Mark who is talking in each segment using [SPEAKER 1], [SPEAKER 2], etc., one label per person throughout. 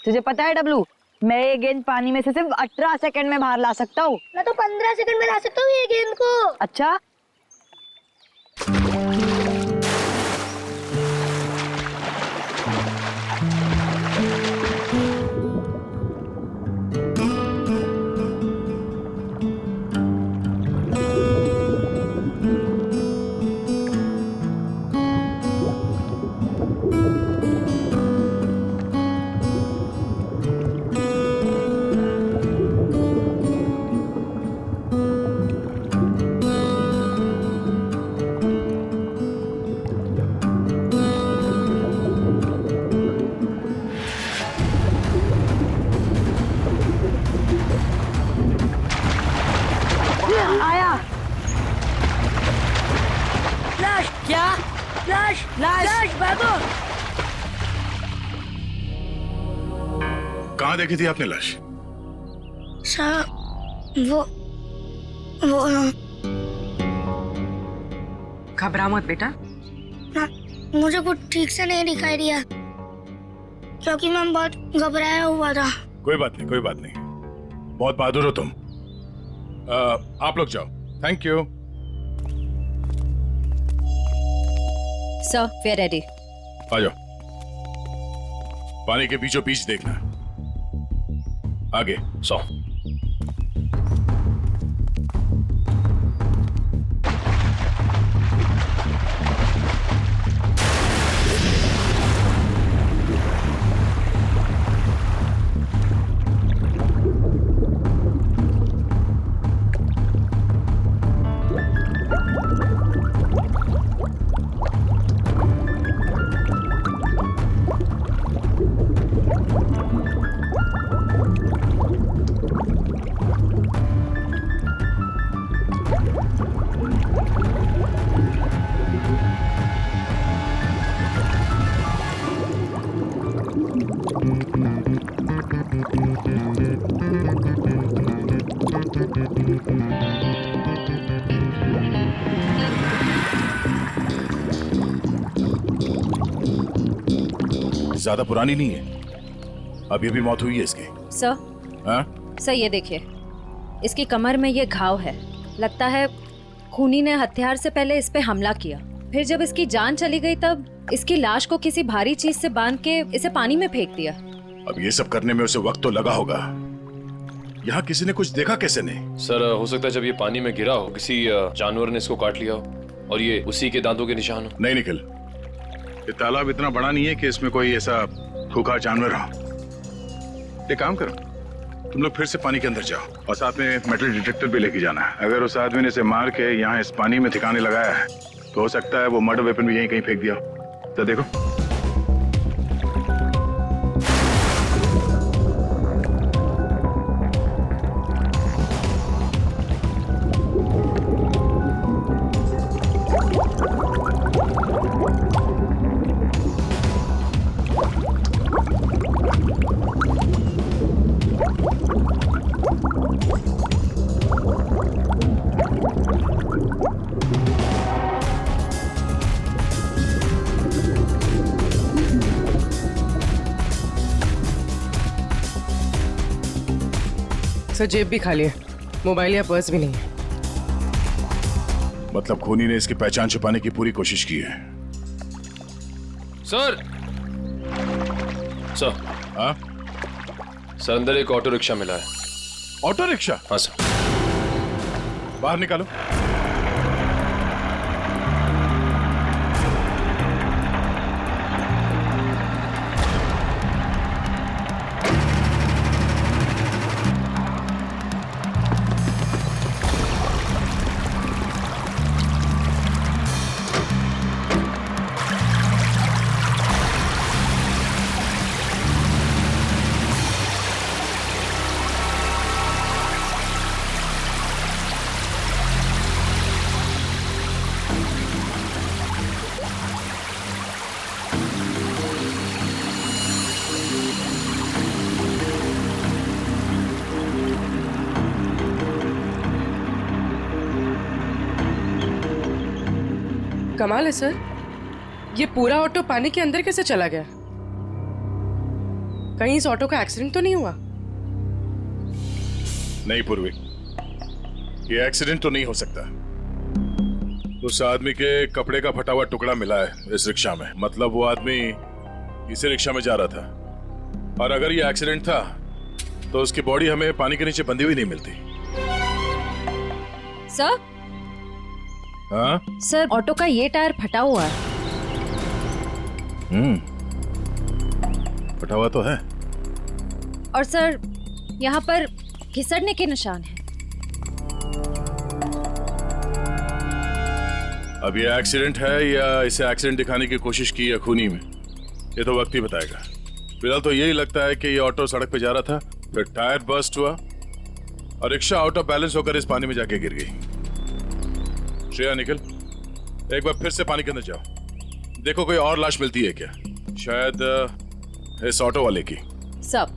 [SPEAKER 1] तुझे पता है डब्लू, मैं ये गेंद पानी में से सिर्फ 18 सेकंड में बाहर ला सकता हूँ।
[SPEAKER 2] मैं तो 15 सेकंड में ला सकता हूँ ये गेंद को।
[SPEAKER 1] अच्छा, आया।
[SPEAKER 2] फ्लैश
[SPEAKER 1] क्या?
[SPEAKER 2] Flash
[SPEAKER 1] flash!
[SPEAKER 2] फ्लैश भागो।
[SPEAKER 3] कहाँ देखी थी आपने लाश?
[SPEAKER 2] सर वो
[SPEAKER 4] घबरा मत बेटा।
[SPEAKER 2] ना, मुझे कुछ ठीक से नहीं दिखाई दिया क्योंकि मैं बहुत घबराया हुआ था।
[SPEAKER 3] कोई बात नहीं, कोई बात नहीं, बहुत बहादुर हो तुम। आप लोग जाओ। Thank you.
[SPEAKER 5] Sir we are ready.
[SPEAKER 3] आ जाओ। पानी के बीचों बीच देखना। आगे 100। ज्यादा पुरानी नहीं है, अभी अभी मौत हुई है इसकी।
[SPEAKER 5] सर,
[SPEAKER 3] हाँ?
[SPEAKER 5] सर ये देखिए, इसकी कमर में ये घाव है। लगता है खूनी ने हथियार से पहले इस पे हमला किया, फिर जब इसकी जान चली गई तब इसकी लाश को किसी भारी चीज से बांध के इसे पानी में फेंक दिया।
[SPEAKER 3] अब ये सब करने में उसे वक्त तो लगा होगा। यहाँ किसी ने कुछ देखा कैसे नहीं?
[SPEAKER 6] सर हो सकता है जब ये पानी में गिरा हो किसी जानवर ने इसको काट लिया हो और ये उसी के दांतों के निशान हो।
[SPEAKER 3] नहीं निखिल, ये तालाब इतना बड़ा नहीं है कि इसमें कोई ऐसा खूंखार जानवर हो। एक काम करो, तुम लोग फिर से पानी के अंदर जाओ और साथ में मेटल डिटेक्टर भी लेके जाना। अगर उस आदमी ने इसे मार के यहाँ इस पानी में ठिकाने लगाया है तो हो सकता है वो मर्डर वेपन भी यहीं कहीं फेंक दिया हो। तो देखो।
[SPEAKER 4] सर जेब भी खाली है, मोबाइल या पर्स भी नहीं है।
[SPEAKER 3] मतलब खूनी ने इसकी पहचान छुपाने की पूरी कोशिश की है।
[SPEAKER 6] सर सर
[SPEAKER 3] हाँ?
[SPEAKER 6] सर अंदर एक ऑटो रिक्शा मिला है।
[SPEAKER 3] Auto rickshaw?
[SPEAKER 6] हाँ सर।
[SPEAKER 3] बाहर निकालो।
[SPEAKER 4] कमाल है सर, ये पूरा ऑटो पानी के अंदर कैसे चला गया? कहीं इस ऑटो का एक्सीडेंट तो नहीं हुआ?
[SPEAKER 3] नहीं पूर्वी, ये एक्सीडेंट तो नहीं हो सकता। उस आदमी के कपड़े का फटा हुआ टुकड़ा मिला है इस रिक्शा में, मतलब वो आदमी इसी रिक्शा में जा रहा था। और अगर ये एक्सीडेंट था तो उसकी बॉडी हमें पानी के नीचे बंधी हुई नहीं मिलती।
[SPEAKER 5] सर,
[SPEAKER 3] हाँ?
[SPEAKER 5] सर ऑटो का ये टायर फटा हुआ है।
[SPEAKER 3] फटा हुआ तो है।
[SPEAKER 5] और सर यहाँ पर घिसड़ने के निशान हैं।
[SPEAKER 3] अब ये एक्सीडेंट है या इसे एक्सीडेंट दिखाने की कोशिश की है खूनी में, ये तो वक्त ही बताएगा। फिलहाल तो यही लगता है कि ये ऑटो सड़क पे जा रहा था, फिर टायर बर्स्ट हुआ और रिक्शा आउट ऑफ बैलेंस होकर इस पानी में जाके गिर गई। श्रेया, निकल, एक बार फिर से पानी के अंदर जाओ, देखो कोई और लाश मिलती है क्या, शायद इस ऑटो वाले की।
[SPEAKER 5] सब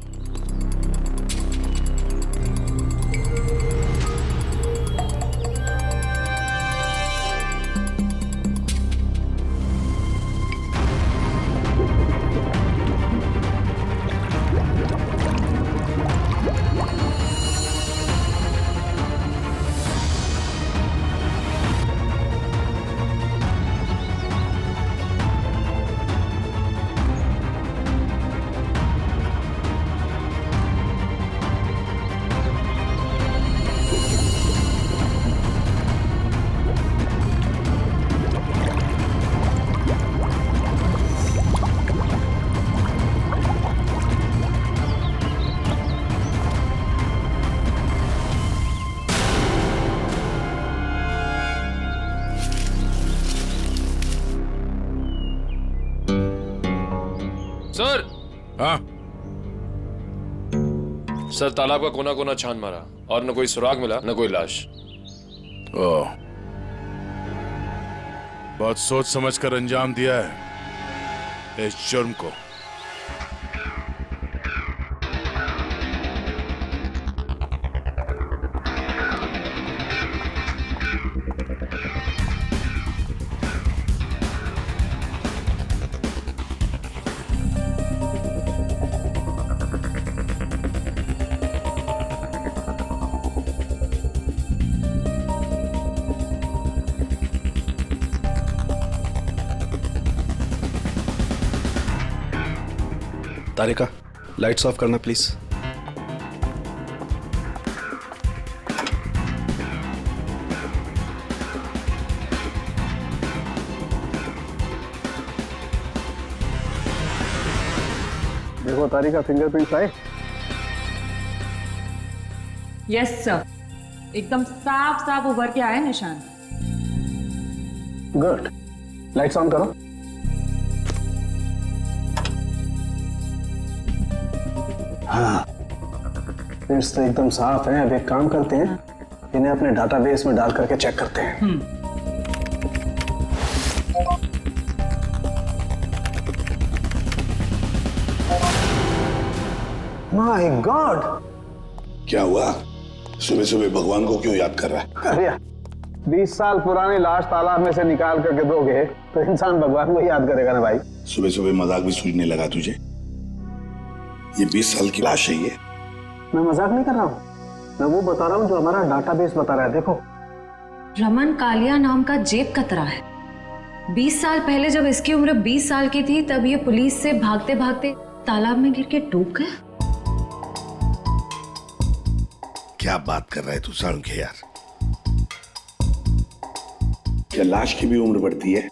[SPEAKER 6] सर।
[SPEAKER 3] हाँ?
[SPEAKER 6] सर तालाब का कोना कोना छान मारा और न कोई सुराग मिला न कोई लाश।
[SPEAKER 3] ओह, बहुत सोच समझ कर अंजाम दिया है इस जुर्म को।
[SPEAKER 7] तारिका, लाइट्स ऑफ करना प्लीज।
[SPEAKER 8] देखो तारिका, फिंगरप्रिंट्स आए।
[SPEAKER 9] यस सर, एकदम साफ साफ उभर के आए निशान।
[SPEAKER 8] गुड, लाइट्स ऑन करो। हाँ, प्रिंट्स तो एकदम साफ हैं। अब एक काम करते हैं, इन्हें अपने डाटाबेस में डाल करके चेक करते हैं। My God!
[SPEAKER 10] क्या हुआ? सुबह सुबह भगवान को क्यों याद कर रहा है?
[SPEAKER 8] अरे 20 साल पुरानी लाश तालाब में से निकाल करके दोगे तो इंसान भगवान को याद करेगा ना भाई।
[SPEAKER 10] सुबह सुबह मजाक भी सूझने लगा तुझे? ये 20 साल की लाश है ये।
[SPEAKER 8] मैं मजाक नहीं कर रहा हूँ, मैं वो बता रहा हूँ जो हमारा डाटाबेस बता रहा है। देखो,
[SPEAKER 5] रमन कालिया नाम का जेब कतरा है। 20 साल पहले जब इसकी उम्र 20 साल की थी तब ये पुलिस से भागते भागते तालाब में गिर के डूब गया।
[SPEAKER 10] क्या बात कर रहा है तू साळुंखे यार? क्या लाश की भी उम्र बढ़ती है?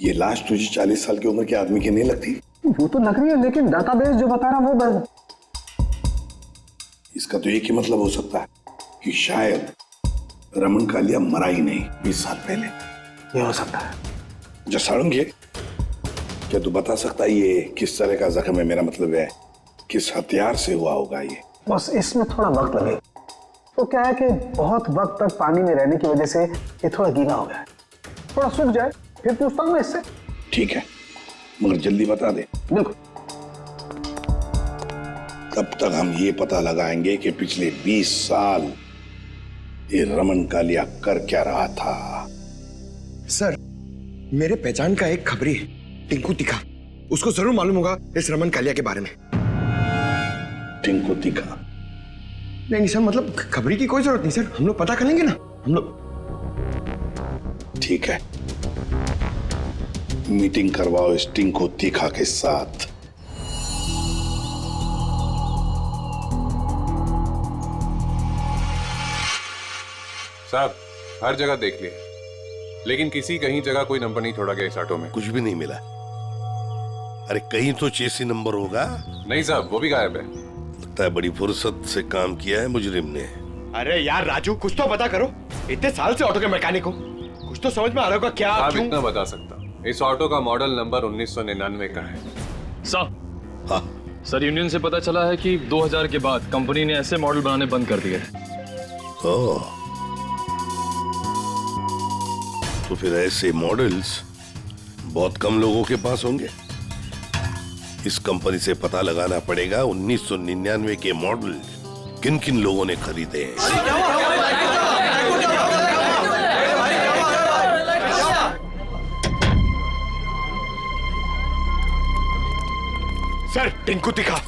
[SPEAKER 10] ये लाश तुझे 40 साल की उम्र के आदमी की नहीं लगती?
[SPEAKER 8] वो तो लग रही है, लेकिन डाटाबेस जो बता रहा है वो
[SPEAKER 10] इसका तो एक ही मतलब हो सकता है कि शायद रमन कालिया मरा ही नहीं 20 साल पहले।
[SPEAKER 8] ये हो सकता है।
[SPEAKER 10] जो साळुंखे, क्या तू बता सकता है ये किस तरह का जख्म है? मेरा मतलब है किस हथियार से हुआ होगा ये?
[SPEAKER 8] बस इसमें थोड़ा वक्त लगेगा। तो क्या है कि बहुत वक्त तक पानी में रहने की वजह से ये थोड़ा गीला हो गया है। थोड़ा सूख जाए फिर पूछता हूँ मैं इससे।
[SPEAKER 10] ठीक है, मगर जल्दी बता दे।
[SPEAKER 8] बिल्कुल।
[SPEAKER 10] तब तक हम ये पता लगाएंगे कि पिछले 20 साल ये रमन कालिया कर क्या रहा था।
[SPEAKER 7] सर, मेरे पहचान का एक खबरी है, टिंकू तिखा। उसको जरूर मालूम होगा इस रमन कालिया के बारे में।
[SPEAKER 10] टिंकू तीखा।
[SPEAKER 7] नहीं सर, मतलब खबरी की कोई जरूरत नहीं सर, हम लोग पता कर लेंगे ना हम लोग।
[SPEAKER 10] ठीक है, मीटिंग करवाओ इस टिंकू तीखा के साथ।
[SPEAKER 11] साहब हर जगह देख लिए, लेकिन किसी कहीं जगह कोई नंबर नहीं छोड़ा गया इस ऑटो में।
[SPEAKER 10] कुछ भी नहीं मिला। अरे कहीं तो चेसी नंबर होगा।
[SPEAKER 11] नहीं साहब, वो भी गायब है।
[SPEAKER 10] लगता है बड़ी फुर्सत से काम किया है मुजरिम ने।
[SPEAKER 7] अरे यार राजू, कुछ तो पता करो, इतने साल से ऑटो के मैकेनिक हो, कुछ तो समझ में आ रहा होगा क्या?
[SPEAKER 11] साहब
[SPEAKER 7] क्यों?
[SPEAKER 11] इतना बता सकता, इस ऑटो का मॉडल नंबर 1999 का है।
[SPEAKER 6] साहब
[SPEAKER 10] हाँ
[SPEAKER 6] सर, यूनियन से पता चला है कि 2000 के बाद कंपनी ने ऐसे मॉडल बनाने बंद कर दिए।
[SPEAKER 10] ओह, तो फिर ऐसे मॉडल्स बहुत कम लोगों के पास होंगे। इस कंपनी से पता लगाना पड़ेगा 1999 के मॉडल किन किन लोगों ने खरीदे हैं।
[SPEAKER 7] सर टिंकू तीखा।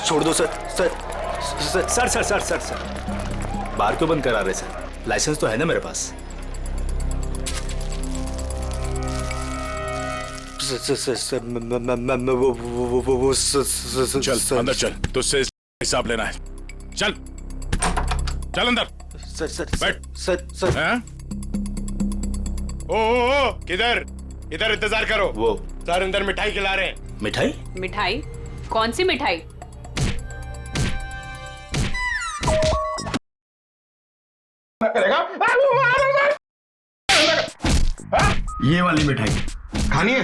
[SPEAKER 12] छोड़ दो सर। सर बार क्यों बंद करा रहे सर? लाइसेंस तो है ना मेरे पास।
[SPEAKER 3] चल अंदर चल, तुझसे हिसाब लेना है। चल चल अंदर। बैठ। हैं?
[SPEAKER 7] ओ किधर इधर इंतजार करो।
[SPEAKER 12] वो
[SPEAKER 7] सर अंदर मिठाई खिला रहे हैं।
[SPEAKER 12] मिठाई?
[SPEAKER 9] मिठाई? कौन सी मिठाई?
[SPEAKER 7] ये वाली मिठाई खानी है?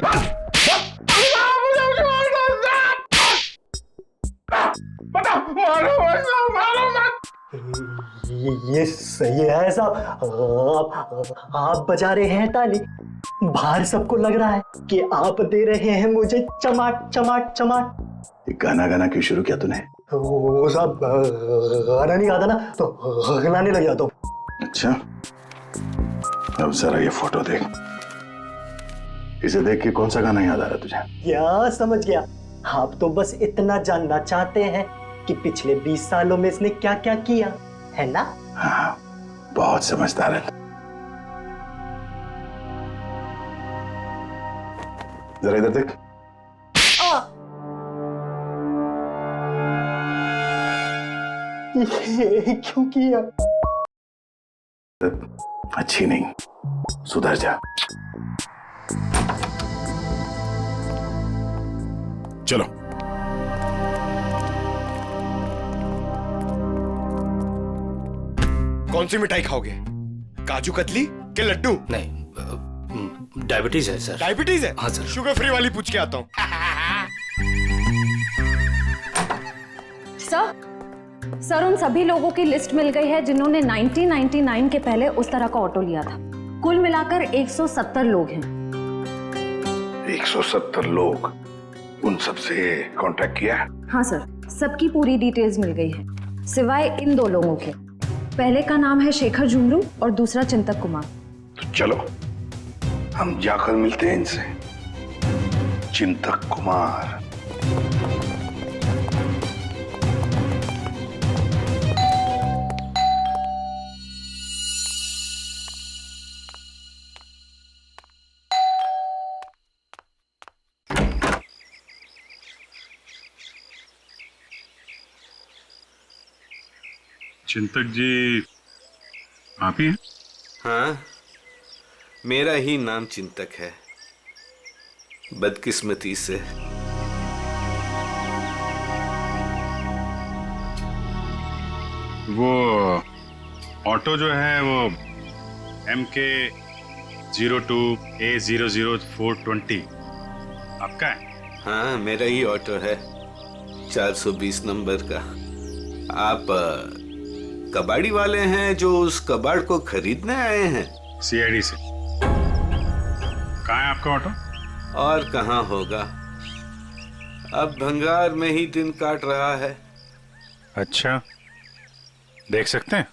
[SPEAKER 12] ये सही है साहब। आप बजा रहे हैं ताली, बाहर सबको लग रहा है कि आप दे रहे हैं मुझे चमाट चमाट चमाट।
[SPEAKER 3] गाना गाना क्यों शुरू किया तूने?
[SPEAKER 12] वो साहब गाना नहीं आता ना तो गाने लग जाता हूँ।
[SPEAKER 3] अच्छा, अब जरा ये फोटो देख। इसे देख के कौन सा गाना याद आ रहा तुझे?
[SPEAKER 12] क्या समझ गया? आप तो बस इतना जानना चाहते हैं कि पिछले 20 सालों में इसने क्या क्या किया है ना?
[SPEAKER 3] हाँ, बहुत समझदार है। जरा इधर देख।
[SPEAKER 12] ये क्यों किया?
[SPEAKER 3] अच्छी नहीं, सुधर जा। चलो।
[SPEAKER 7] कौन सी मिठाई खाओगे? काजू कतली के लड्डू?
[SPEAKER 12] नहीं, डायबिटीज है सर।
[SPEAKER 7] डायबिटीज है?
[SPEAKER 12] हाँ सर।
[SPEAKER 7] शुगर फ्री वाली पूछ के आता हूँ।
[SPEAKER 5] सर उन सभी लोगों की लिस्ट मिल गई है जिन्होंने 1999 के पहले उस तरह का ऑटो लिया था। कुल मिलाकर 170 लोग हैं।
[SPEAKER 10] 170 लोग? उन सबसे कांटेक्ट किया?
[SPEAKER 5] हाँ सर, सबकी पूरी डिटेल्स मिल गई है सिवाय इन 2 लोगों के। पहले का नाम है शेखर झुमरू और दूसरा चिंतक कुमार।
[SPEAKER 10] तो चलो हम जाकर मिलते हैं इनसे। चिंतक कुमार।
[SPEAKER 3] चिंतक जी आप ही हैं?
[SPEAKER 13] हाँ, मेरा ही नाम चिंतक है, बदकिस्मती से।
[SPEAKER 3] वो ऑटो जो है वो MK 02A00420 आपका है?
[SPEAKER 13] हाँ, मेरा ही ऑटो है, 420 नंबर का। आप कबाड़ी वाले हैं जो उस कबाड़ को खरीदने आए हैं?
[SPEAKER 3] CID से। कहाँ है आपका ऑटो?
[SPEAKER 13] और कहाँ होगा, अब भंगार में ही दिन काट रहा है।
[SPEAKER 3] अच्छा, देख सकते हैं?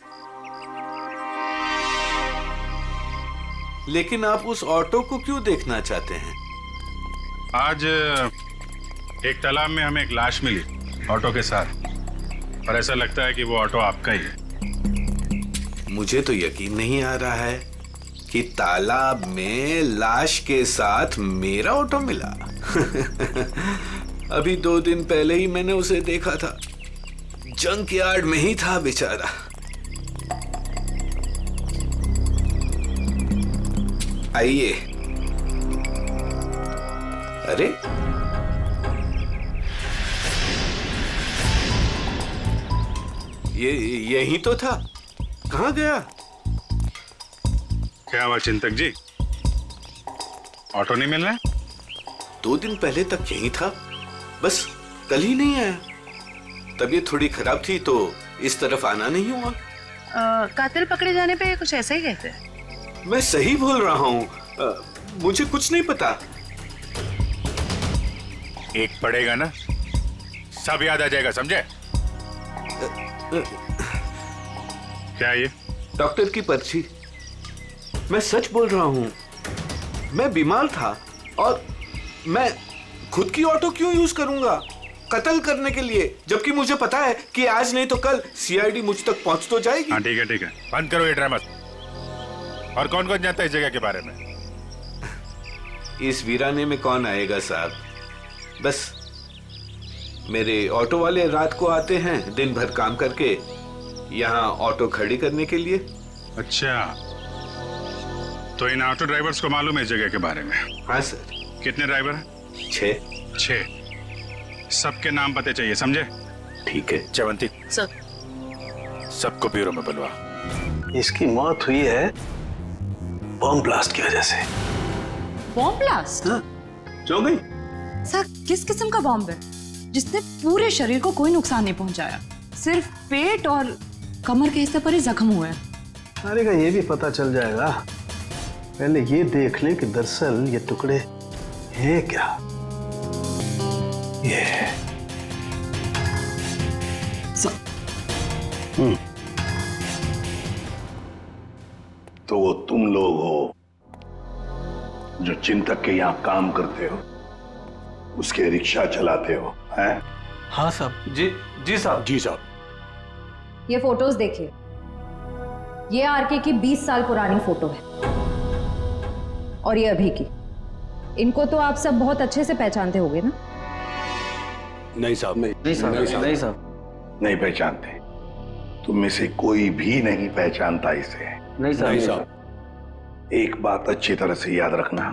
[SPEAKER 13] लेकिन आप उस ऑटो को क्यों देखना चाहते हैं?
[SPEAKER 3] आज एक तालाब में हमें एक लाश मिली ऑटो के साथ, और ऐसा लगता है कि वो ऑटो आपका ही है।
[SPEAKER 13] मुझे तो यकीन नहीं आ रहा है कि तालाब में लाश के साथ मेरा ऑटो मिला। अभी 2 दिन पहले ही मैंने उसे देखा था, जंक यार्ड में ही था बेचारा। आइए। अरे यही तो था, कहाँ गया?
[SPEAKER 3] क्या हुआ चिंतक जी, ऑटो नहीं मिल रहा?
[SPEAKER 13] 2 दिन पहले तक यही था, बस कल ही नहीं आया। तबीयत थोड़ी खराब थी तो इस तरफ आना नहीं हुआ।
[SPEAKER 9] कातिल पकड़े जाने पे कुछ ऐसा ही कहते हैं।
[SPEAKER 13] मैं सही बोल रहा हूँ, मुझे कुछ नहीं पता।
[SPEAKER 3] एक पड़ेगा ना, सब याद आ जाएगा, समझे? क्या ये?
[SPEAKER 13] डॉक्टर की पर्ची। मैं सच बोल रहा हूँ, मैं बीमार था और मैं खुद की ऑटो क्यों यूज करूंगा कत्ल करने के लिए, जबकि मुझे पता है कि आज नहीं तो कल सीआईडी मुझ तक पहुंच तो जाएगी।
[SPEAKER 3] हाँ ठीक है, बंद करो ये ड्रामा। और कौन कौन जानता है इस जगह के बारे में?
[SPEAKER 13] इस वीराने में कौन आएगा साहब, बस मेरे ऑटो वाले रात को आते हैं दिन भर काम करके यहाँ ऑटो खड़ी करने के लिए।
[SPEAKER 3] अच्छा, तो इन ऑटो ड्राइवर्स को मालूम है इस जगह के बारे में?
[SPEAKER 13] हाँ सर।
[SPEAKER 3] कितने ड्राइवर हैं? 6। सबके नाम पते चाहिए, समझे?
[SPEAKER 13] ठीक है।
[SPEAKER 3] चवंती
[SPEAKER 9] सर,
[SPEAKER 3] सबको ब्यूरो में बुलवा।
[SPEAKER 8] इसकी मौत हुई है बॉम्ब ब्लास्ट की वजह से।
[SPEAKER 9] Bomb blast?
[SPEAKER 13] जो गई?
[SPEAKER 9] सर, किस किस्म का बॉम्ब है जिसने पूरे शरीर को कोई नुकसान नहीं पहुंचाया, सिर्फ पेट और कमर के हिस्से पर ही जख्म हुए हैं।
[SPEAKER 8] अरे का ये भी पता चल जाएगा, पहले ये देख लें कि दरअसल ये टुकड़े हैं क्या। ये
[SPEAKER 10] तो वो तुम लोग हो जो चिंतक के यहाँ काम करते हो, उसके रिक्शा चलाते हो, हैं?
[SPEAKER 12] हाँ साहब।
[SPEAKER 7] जी साहब।
[SPEAKER 3] जी साहब।
[SPEAKER 5] ये फोटोज देखिए, ये आरके की 20 साल पुरानी फोटो है और ये अभी की। इनको तो आप सब बहुत अच्छे से पहचानते होंगे ना?
[SPEAKER 10] नहीं साहब,
[SPEAKER 12] नहीं साहब।
[SPEAKER 10] नहीं पहचानते। तुम में से कोई भी नहीं पहचानता इसे।
[SPEAKER 12] नहीं साहब।
[SPEAKER 10] एक बात अच्छी तरह से याद रखना,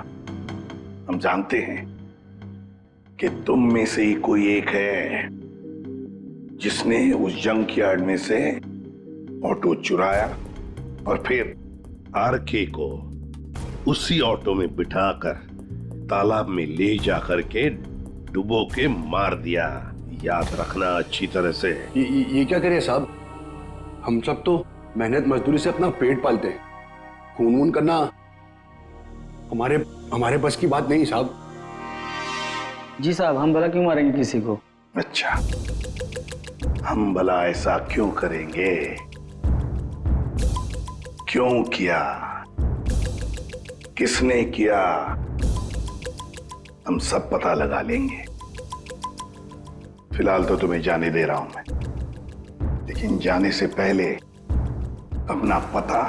[SPEAKER 10] हम जानते हैं कि तुम में से ही कोई एक है जिसने उस जंक यार्ड में से ऑटो चुराया और फिर आरके को उसी ऑटो में बिठाकर तालाब में ले जाकर के डुबो के मार दिया। याद रखना अच्छी तरह से।
[SPEAKER 7] ये क्या करें साहब, हम सब तो मेहनत मजदूरी से अपना पेट पालते हैं, खून वून करना हमारे बस की बात नहीं साहब।
[SPEAKER 12] जी साहब, हम भला क्यों मारेंगे किसी को?
[SPEAKER 10] अच्छा, हम भला ऐसा क्यों करेंगे? क्यों किया, किसने किया, हम सब पता लगा लेंगे। फिलहाल तो तुम्हें जाने दे रहा हूं मैं, लेकिन जाने से पहले अपना पता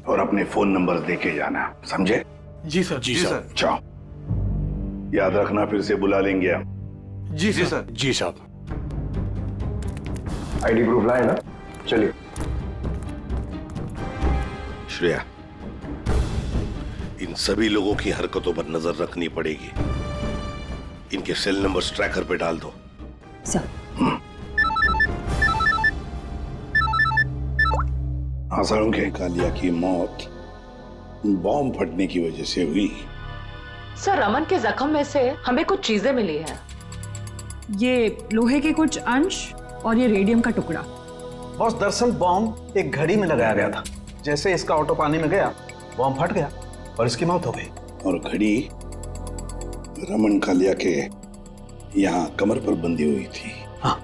[SPEAKER 10] और अपने फोन नंबर देके जाना, समझे?
[SPEAKER 7] जी सर। जी सर।
[SPEAKER 10] जाओ, याद रखना फिर से बुला लेंगे हम।
[SPEAKER 7] जी सर।
[SPEAKER 3] जी साहब।
[SPEAKER 7] आईडी प्रूफ लाए ना? चलिए।
[SPEAKER 10] श्रेया, इन सभी लोगों की हरकतों पर नजर रखनी पड़ेगी। इनके सेल नंबर्स ट्रैकर पे डाल दो।
[SPEAKER 5] सर।
[SPEAKER 10] आसाराम के कालिया की मौत बॉम्ब फटने की वजह से हुई।
[SPEAKER 9] सर, रमन के जख्म में से हमें कुछ चीजें मिली हैं। ये लोहे के कुछ अंश और ये रेडियम का टुकड़ा।
[SPEAKER 8] बॉस, दरअसल बॉम्ब एक घड़ी में लगाया गया था। जैसे इसका ऑटो पानी में गया, बॉम्ब फट गया और इसकी मौत हो गई।
[SPEAKER 10] और घड़ी रमन कालिया के यहाँ कमर पर बंधी हुई थी।
[SPEAKER 8] हाँ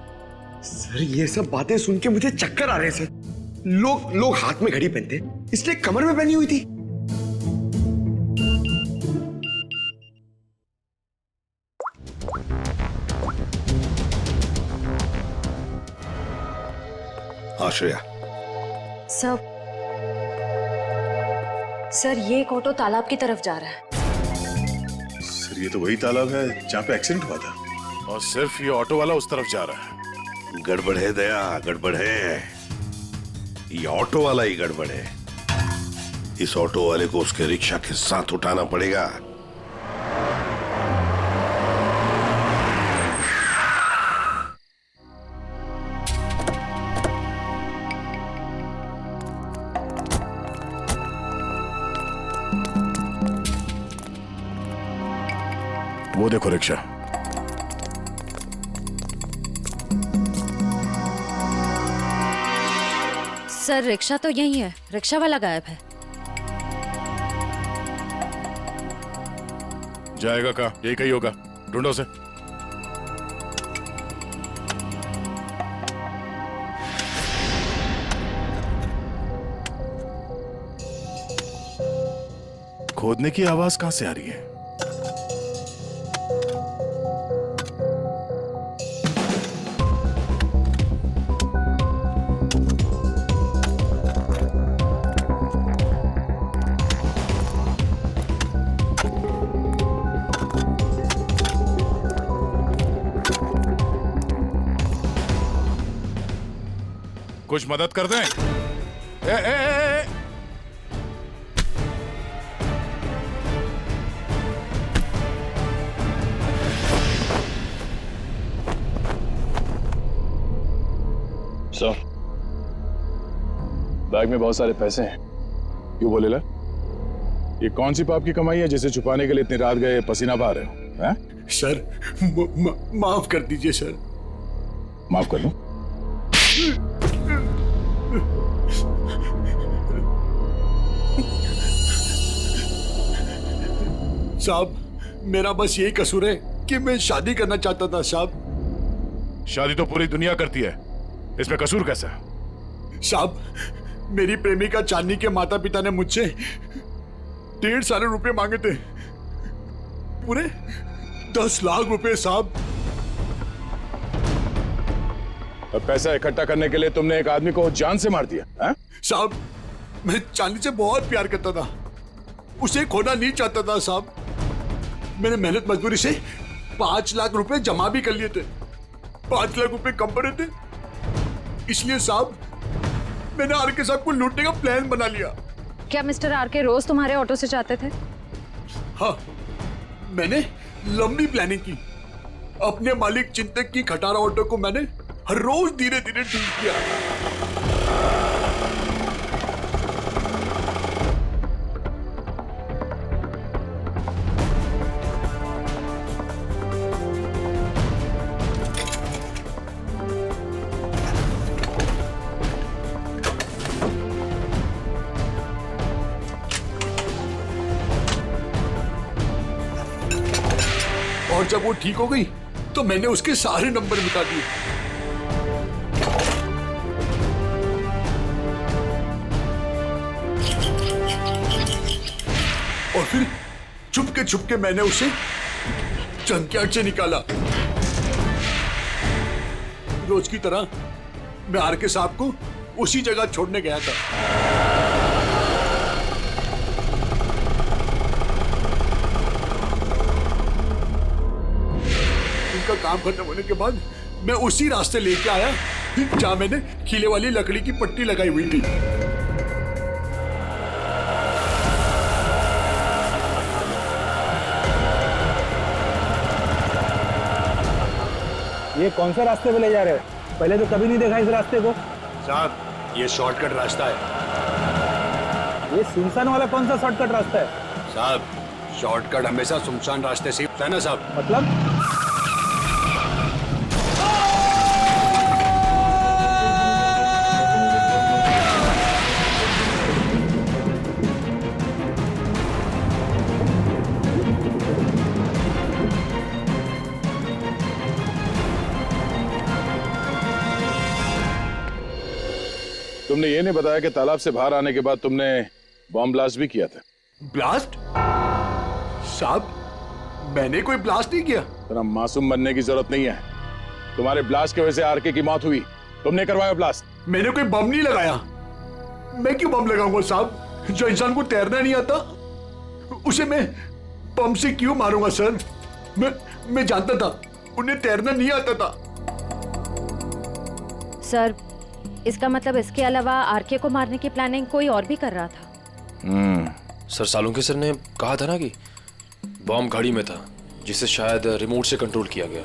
[SPEAKER 7] सर, ये सब बातें सुन के मुझे चक्कर आ रहे हैं सर। लोग हाथ में घड़ी पहनते, इसलिए कमर में पहनी हुई थी।
[SPEAKER 10] आश्रया,
[SPEAKER 5] सर ये एक ऑटो तालाब की तरफ जा रहा है।
[SPEAKER 3] सर ये तो वही तालाब है जहाँ पे एक्सीडेंट हुआ था, और सिर्फ ये ऑटो वाला उस तरफ जा रहा है।
[SPEAKER 10] गड़बड़ है दया, गड़बड़ है। ये ऑटो वाला ही गड़बड़ है। इस ऑटो वाले को उसके रिक्शा के साथ उठाना पड़ेगा।
[SPEAKER 3] वो देखो रिक्शा।
[SPEAKER 5] सर रिक्शा तो यही है, रिक्शा वाला गायब है।
[SPEAKER 3] जाएगा कहाँ? यही कहीं होगा, ढूंढो उसे। खोदने की आवाज कहां से आ रही है? कुछ मदद कर दें? ए।
[SPEAKER 6] सर, बैग में बहुत सारे पैसे हैं।
[SPEAKER 3] क्यों बोले ला? ये कौन सी पाप की कमाई है जिसे छुपाने के लिए इतनी रात गए पसीना बहा रहे हो? हैं?
[SPEAKER 7] सर माफ कर दीजिए सर।
[SPEAKER 3] माफ कर दूं?
[SPEAKER 7] साहब मेरा बस यही कसूर है कि मैं शादी करना चाहता था साहब।
[SPEAKER 3] शादी तो पूरी दुनिया करती है, इसमें कसूर कैसा?
[SPEAKER 7] साहब मेरी प्रेमिका चांदनी के माता पिता ने मुझसे 1.5 साल रुपए मांगे थे, पूरे 10 लाख रुपए साहब।
[SPEAKER 3] अब पैसा इकट्ठा करने के लिए तुमने एक आदमी को जान से मार दिया?
[SPEAKER 7] साहब मैं चांदनी से बहुत प्यार करता था, उसे खोना नहीं चाहता था साहब। मैंने मेहनत मजदूरी से 5 लाख रुपए जमा भी कर लिए थे। 5 लाख रुपए कम पड़े थे, इसलिए साहब मैंने आरके साहब को लूटने का प्लान बना लिया।
[SPEAKER 5] क्या मिस्टर आरके रोज तुम्हारे ऑटो से जाते थे?
[SPEAKER 7] हाँ, मैंने लंबी प्लानिंग की। अपने मालिक चिंतक की खटारा ऑटो को मैंने हर रोज धीरे धीरे ठीक किया। और जब वो ठीक हो गई तो मैंने उसके सारे नंबर मिटा दिए। और फिर छुपके मैंने उसे जंकयार्ड से निकाला। रोज की तरह मैं आरके साहब को उसी जगह छोड़ने गया था। उनका काम खत्म होने के बाद मैं उसी रास्ते लेके आया जहां मैंने खीले वाली लकड़ी की पट्टी लगाई हुई थी।
[SPEAKER 8] ये कौन से रास्ते पे ले जा रहे हो? पहले तो कभी नहीं देखा इस रास्ते को।
[SPEAKER 7] साहब ये शॉर्टकट रास्ता है।
[SPEAKER 8] ये सुनसान वाला कौन सा शॉर्टकट रास्ता है?
[SPEAKER 7] साहब शॉर्टकट हमेशा सुनसान रास्ते से होता है ना साहब।
[SPEAKER 8] मतलब?
[SPEAKER 3] तुमने ये नहीं बताया कि तालाब से बाहर आने के बाद तुमने बॉम्ब ब्लास्ट भी किया था।
[SPEAKER 7] ब्लास्ट? साहब मैंने कोई ब्लास्ट नहीं किया।
[SPEAKER 3] इतना मासूम बनने की जरूरत नहीं है। तुम्हारे ब्लास्ट की वजह से आरके की मौत हुई, तुमने करवाया ब्लास्ट।
[SPEAKER 7] मैंने कोई बम नहीं लगाया। मैं क्यों बम लगाऊंगा साहब? जो इंसान को तैरना नहीं आता उसे मैं बम से क्यों मारूंगा सर? मैं जानता था उन्हें तैरना नहीं आता था।
[SPEAKER 5] सर, इसका मतलब इसके अलावा आरके को मारने की प्लानिंग कोई और भी कर रहा था।
[SPEAKER 6] सर, सालुंके सर ने कहा था ना कि बॉम्ब गाड़ी में था, जिसे शायद रिमोट से कंट्रोल किया गया।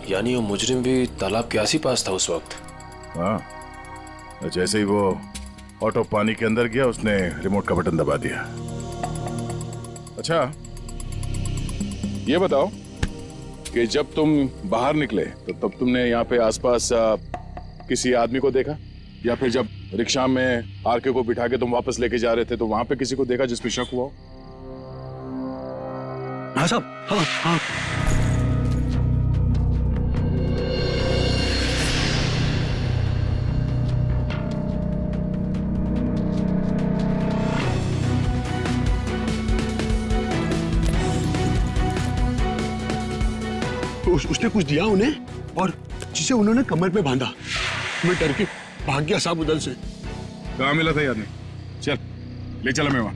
[SPEAKER 6] यानी वो मुजरिम भी तालाब के आस ही पास था उस वक्त।
[SPEAKER 3] हाँ, जैसे ही वो ऑटो पानी के अंदर गया उसने रिमोट का बटन दबा दिया। अच्छा, ये बताओ कि जब तुम बाहर निकले तो तब तुमने यहाँ पे आसपास किसी आदमी को देखा, या फिर जब रिक्शा में आरके को बिठा के तुम वापस लेके जा रहे थे तो वहां पे किसी को देखा जिसमें शक हुआ हो?
[SPEAKER 7] हाँ साहब, हाँ हाँ। उसने कुछ दिया उन्हें और जिसे उन्होंने कमर पे बांधा। मैं डर के भाग गया साहब उधर से।
[SPEAKER 3] कहाँ मिला था ये आदमी? चल ले चला मैं वहां।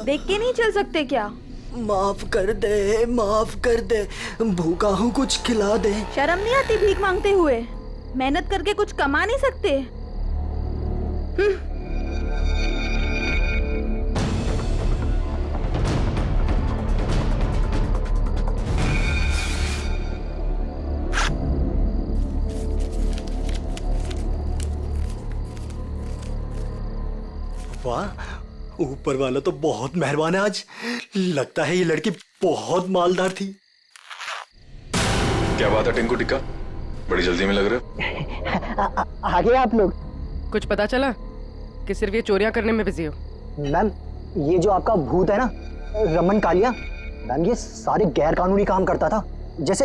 [SPEAKER 1] देख के नहीं चल सकते क्या?
[SPEAKER 12] माफ कर दे, माफ कर दे, भूखा हूँ, कुछ खिला दे।
[SPEAKER 1] शर्म नहीं आती भीख मांगते हुए? मेहनत करके कुछ कमा नहीं सकते?
[SPEAKER 12] वाह, ऊपर वाला तो बहुत मेहरबान है आज। लगता है ये लड़की बहुत मालदार थी।
[SPEAKER 6] क्या बात है टिंकू टिक्का, बड़ी जल्दी में लग रहे हो।
[SPEAKER 12] आगे आप लोग।
[SPEAKER 4] कुछ पता चला कि सिर्फ ये चोरियां करने में बिजी हो?
[SPEAKER 12] मैम, ये जो आपका भूत है ना, रमन कालिया, मैम ये सारे गैर कानूनी काम करता था, जैसे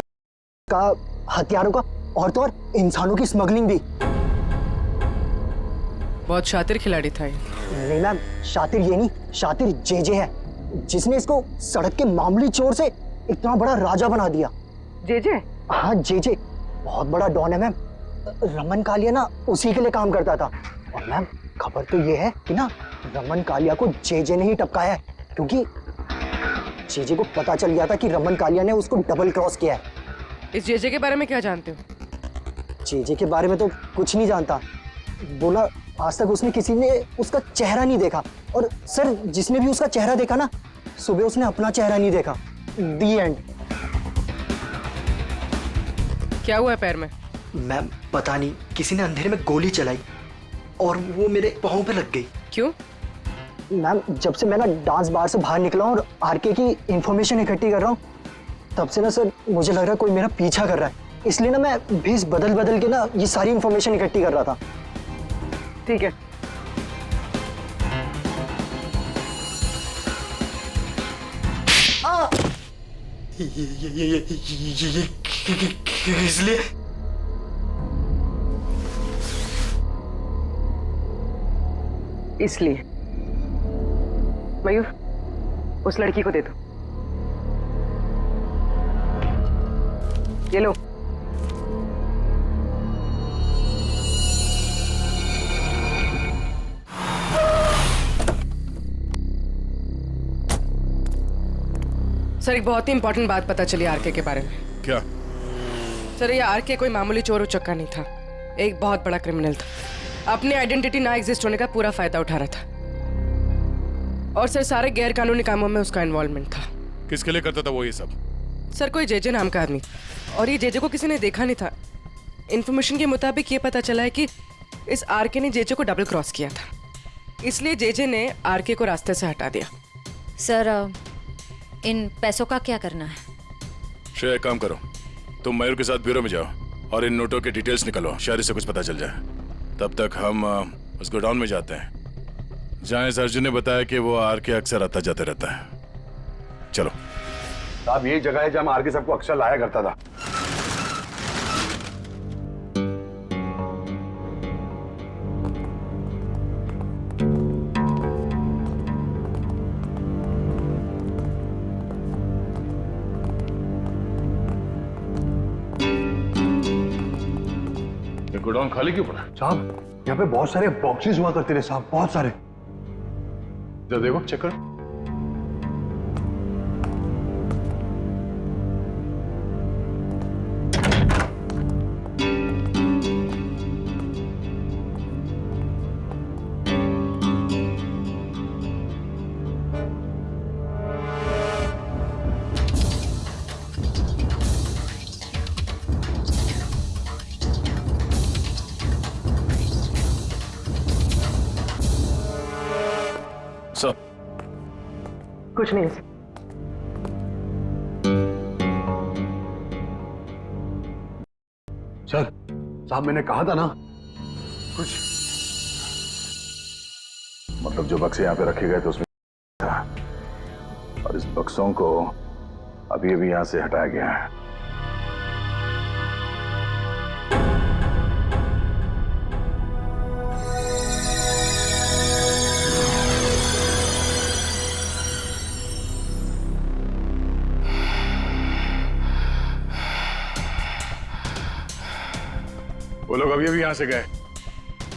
[SPEAKER 12] का हथियारों का और तो और इंसानों की स्मगलिंग भी।
[SPEAKER 4] बहुत शातिर खिलाड़ी था ये।
[SPEAKER 12] नहीं मैम, शातिर ये नहीं, शातिर जेजे है, जिसने इसको सड़क के मामूली चोर से इतना बड़ा राजा बना दिया।
[SPEAKER 4] जेजे?
[SPEAKER 12] हाँ जेजे, बहुत बड़ा डॉन है मैम। रमन कालिया ना उसी के लिए काम करता था। और मैम खबर तो ये है कि ना रमन कालिया को जेजे ने ही टपकाया है, क्योंकि जेजे को पता चल गया था कि रमन कालिया ने उसको डबल क्रॉस किया है।
[SPEAKER 4] इस जेजे के बारे में क्या जानते हो?
[SPEAKER 12] जेजे के बारे में तो कुछ नहीं जानता। बोला आज तक उसने किसी ने उसका चेहरा नहीं देखा, और सर जिसने भी उसका चेहरा देखा ना, सुबह उसने अपना चेहरा नहीं देखा। दी एंड।
[SPEAKER 4] क्या हुआ है पैर में?
[SPEAKER 12] मैम पता नहीं, किसी ने अंधेरे में गोली चलाई और वो मेरे पाँव पे लग गई।
[SPEAKER 4] क्यों?
[SPEAKER 12] मैम जब से मैं ना डांस बार से बाहर निकला हूँ और आरके की इंफॉर्मेशन इकट्ठी कर रहा हूँ, तब से ना सर मुझे लग रहा है कोई मेरा पीछा कर रहा है। इसलिए ना मैं भेस बदल बदल के ना ये सारी इंफॉर्मेशन इकट्ठी कर रहा था।
[SPEAKER 4] ठीक है,
[SPEAKER 12] इसलिए
[SPEAKER 4] इसलिए मयूर उस लड़की को दे दो। ये लो। सर एक बहुत ही इंपॉर्टेंट बात पता चली आरके के बारे में।
[SPEAKER 3] क्या?
[SPEAKER 4] सर ये आरके कोई मामूली चोर उचक्का नहीं था, एक बहुत बड़ा क्रिमिनल था। अपनी आइडेंटिटी ना एग्जिस्ट होने का पूरा फायदा उठा रहा था, और सर सारे गैर कानूनी कामों में उसका इन्वॉल्वमेंट था।
[SPEAKER 3] किसके लिए करता था वो ये सब?
[SPEAKER 4] सर कोई जेजे नाम का आदमी, और ये जेजे को किसी ने देखा नहीं था। इन्फॉर्मेशन के मुताबिक ये पता चला है कि इस आरके ने जेजे को डबल क्रॉस किया था, इसलिए जेजे ने आरके को रास्ते से हटा दिया।
[SPEAKER 5] सर इन पैसों का क्या करना है?
[SPEAKER 3] श्रेया एक काम करो, तुम मयूर के साथ ब्यूरो में जाओ और इन नोटों के डिटेल्स निकलो, शायद से कुछ पता चल जाए। तब तक हम उस गोडाउन में जाते हैं जहाँ इस अर्जुन ने बताया कि वो आरके अक्सर आता जाते रहता है। चलो
[SPEAKER 8] साहब, यही जगह है जहाँ आरके सबको अक्सर लाया करता था।
[SPEAKER 3] गोडाउन खाली क्यों पड़ा?
[SPEAKER 7] साहब यहाँ पे बहुत सारे बॉक्सेस हुआ करते थे साहब, बहुत सारे।
[SPEAKER 3] जरा देखो, चेक करो।
[SPEAKER 6] सर,
[SPEAKER 12] कुछ नहीं।
[SPEAKER 7] सर साहब मैंने कहा था ना कुछ।
[SPEAKER 3] मतलब जो बक्से यहाँ पे रखे गए थे उसमें था, और इस बक्सों को अभी अभी यहाँ से हटाया गया है। वो लोग अभी अभी यहां से गए,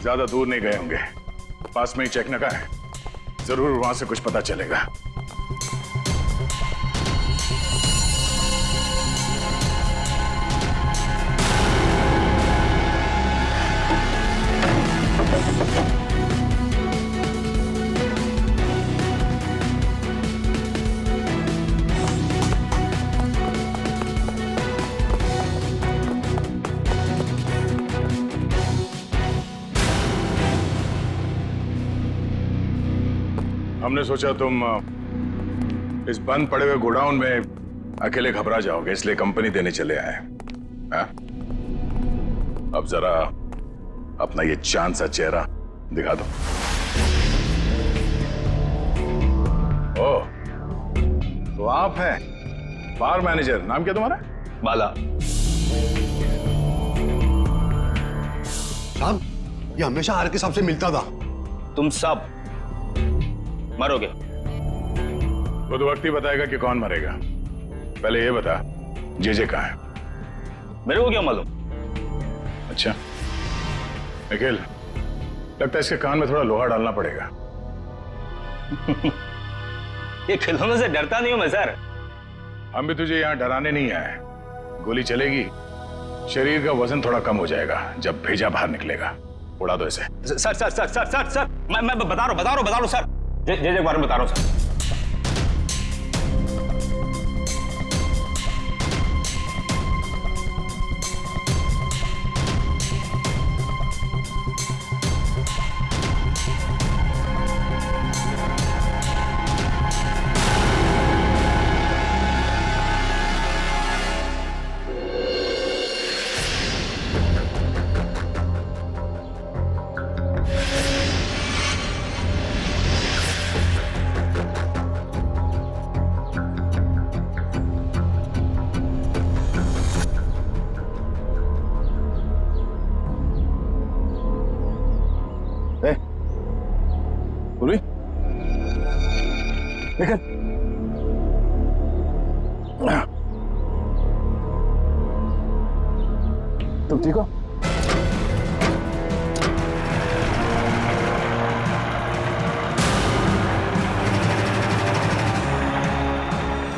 [SPEAKER 3] ज्यादा दूर नहीं गए होंगे, पास में ही चेक नका है, जरूर वहां से कुछ पता चलेगा। हमने सोचा तुम इस बंद पड़े हुए गोडाउन में अकेले घबरा जाओगे, इसलिए कंपनी देने चले आए। हाँ? अब जरा अपना ये चांद सा चेहरा दिखा दो। ओ, तो आप हैं बार मैनेजर, नाम क्या तुम्हारा?
[SPEAKER 14] बाला।
[SPEAKER 7] साहब ये हमेशा आर के साहब से मिलता था।
[SPEAKER 14] तुम सब मरोगे।
[SPEAKER 3] वो तो वक्त ही बताएगा कि कौन मरेगा। पहले ये बता, जे कहाँ है?
[SPEAKER 14] मेरे को क्या मालूम?
[SPEAKER 3] अच्छा निखिल, लगता है इसके कान में थोड़ा लोहा डालना पड़ेगा।
[SPEAKER 14] ये खिलौनों से डरता नहीं हूं मैं सर।
[SPEAKER 3] हम भी तुझे यहाँ डराने नहीं आए। गोली चलेगी, शरीर का वजन थोड़ा कम हो जाएगा, जब भेजा बाहर निकलेगा। उड़ा दो इसे।
[SPEAKER 14] Sir sir sir sir sir sir मैं बता रहा हूँ सर। जे के बारे में बता रहा हूँ सर।
[SPEAKER 8] तुम ठीक हो?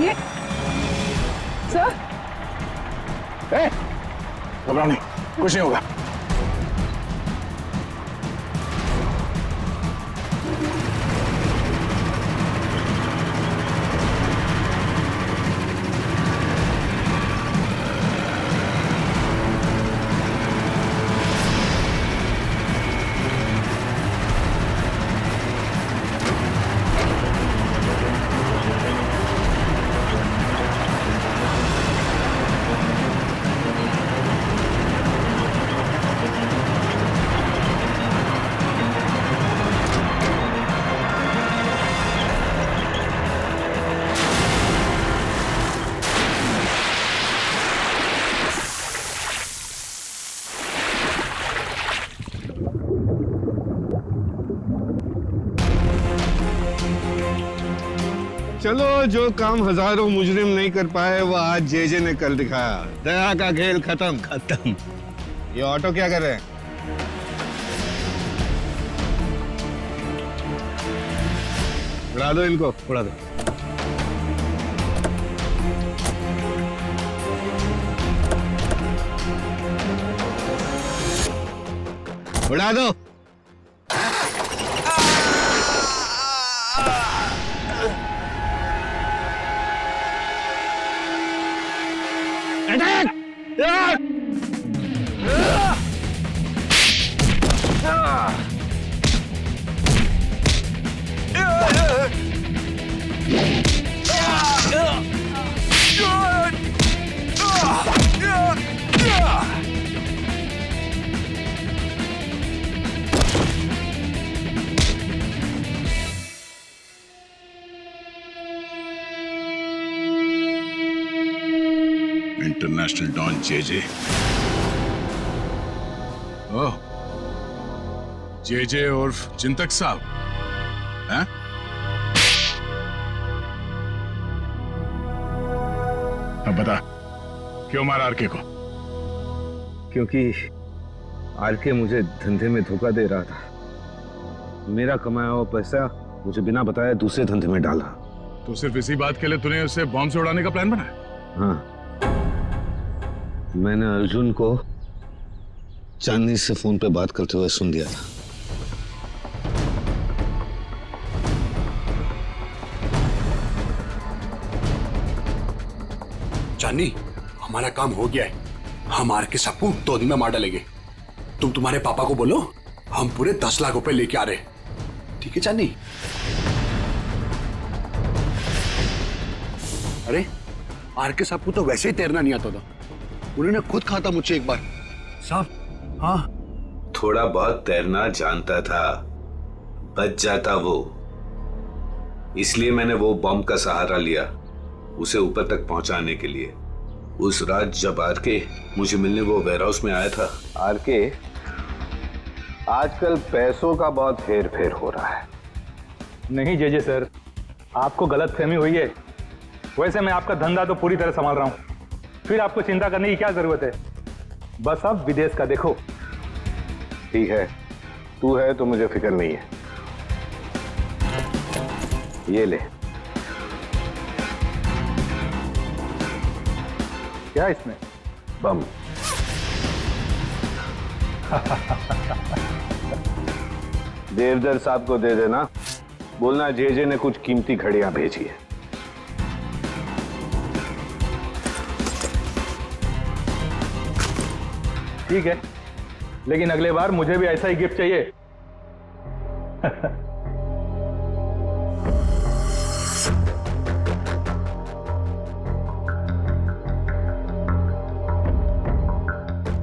[SPEAKER 1] ये सर,
[SPEAKER 3] घबराओ नहीं, कुछ नहीं होगा।
[SPEAKER 15] चलो, जो काम हजारों मुजरिम नहीं कर पाए वो आज जे ने कर दिखाया। दया का खेल खत्म।
[SPEAKER 14] खत्म।
[SPEAKER 15] ये ऑटो क्या कर रहे हैं? उड़ा दो इनको, उड़ा दो। उड़ा दो।
[SPEAKER 3] International don JJ. Oh, JJ उर्फ चिंतक साहब हैं? अब बता, क्यों मारा आरके को?
[SPEAKER 15] क्योंकि आरके मुझे धंधे में धोखा दे रहा था। मेरा कमाया हुआ पैसा मुझे बिना बताए दूसरे धंधे में डाला।
[SPEAKER 3] तो सिर्फ इसी बात के लिए तूने उसे बॉम्ब से उड़ाने का प्लान बनाया?
[SPEAKER 15] हाँ, मैंने अर्जुन को चांदनी से फोन पे बात करते हुए सुन लिया था।
[SPEAKER 7] चांदनी, हमारा काम हो गया है। हम आरके सबको 2 दिन में मार डालेंगे। तुम तुम्हारे पापा को बोलो हम पूरे 10 लाख रुपए लेके आ रहे हैं। ठीक है चांदनी? अरे आरके साहब को तो वैसे ही तैरना नहीं आता था, उन्होंने खुद कहा था मुझे एक बार। साहब, हाँ,
[SPEAKER 13] थोड़ा बहुत तैरना जानता था, बच जाता वो। इसलिए मैंने वो बॉम्ब का सहारा लिया उसे ऊपर तक पहुंचाने के लिए। उस रात जब आरके मुझे मिलने वो वेयरहाउस में आया था।
[SPEAKER 15] आरके, आजकल पैसों का बहुत हेर फेर हो रहा है।
[SPEAKER 16] नहीं जेजे सर, आपको गलतफहमी हुई है। वैसे मैं आपका धंधा तो पूरी तरह संभाल रहा हूं, फिर आपको चिंता करने की क्या जरूरत है? बस आप विदेश का देखो।
[SPEAKER 15] ठीक है, तू है तो मुझे फिक्र नहीं है। ये ले।
[SPEAKER 16] क्या इसमें?
[SPEAKER 15] बम। देवदर साहब को दे देना, बोलना जेजे ने कुछ कीमती घड़ियां भेजी है।
[SPEAKER 16] ठीक है, लेकिन अगले बार मुझे भी ऐसा ही गिफ्ट चाहिए।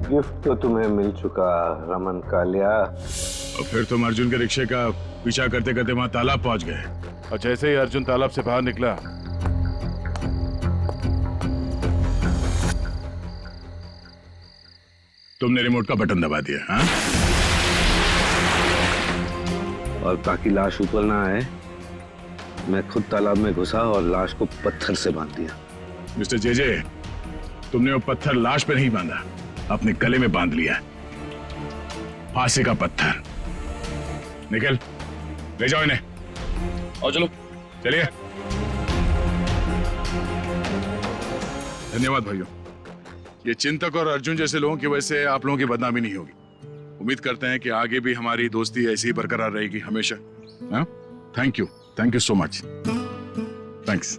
[SPEAKER 15] गिफ्ट तो तुम्हें मिल चुका रमन कालिया।
[SPEAKER 3] और फिर तुम अर्जुन के रिक्शे का पीछा करते करते वहां तालाब पहुंच गए, और जैसे ही अर्जुन तालाब से बाहर निकला तुमने रिमोट का बटन दबा दिया। हाँ?
[SPEAKER 15] और ताकि लाश ऊपर ना आए, मैं खुद तालाब में घुसा और लाश को पत्थर से बांध दिया।
[SPEAKER 3] मिस्टर जेजे, तुमने वो पत्थर लाश पे नहीं बांधा, अपने गले में बांध लिया। फांसी का पत्थर। निकल, ले जाओ इन्हें। और चलो, चलिए। धन्यवाद भाइयों। ये चिंतक और अर्जुन जैसे लोगों की वजह से आप लोगों की बदनामी नहीं होगी। उम्मीद करते हैं कि आगे भी हमारी दोस्ती ऐसी ही बरकरार रहेगी हमेशा। हाँ? Thank you so much. Thanks.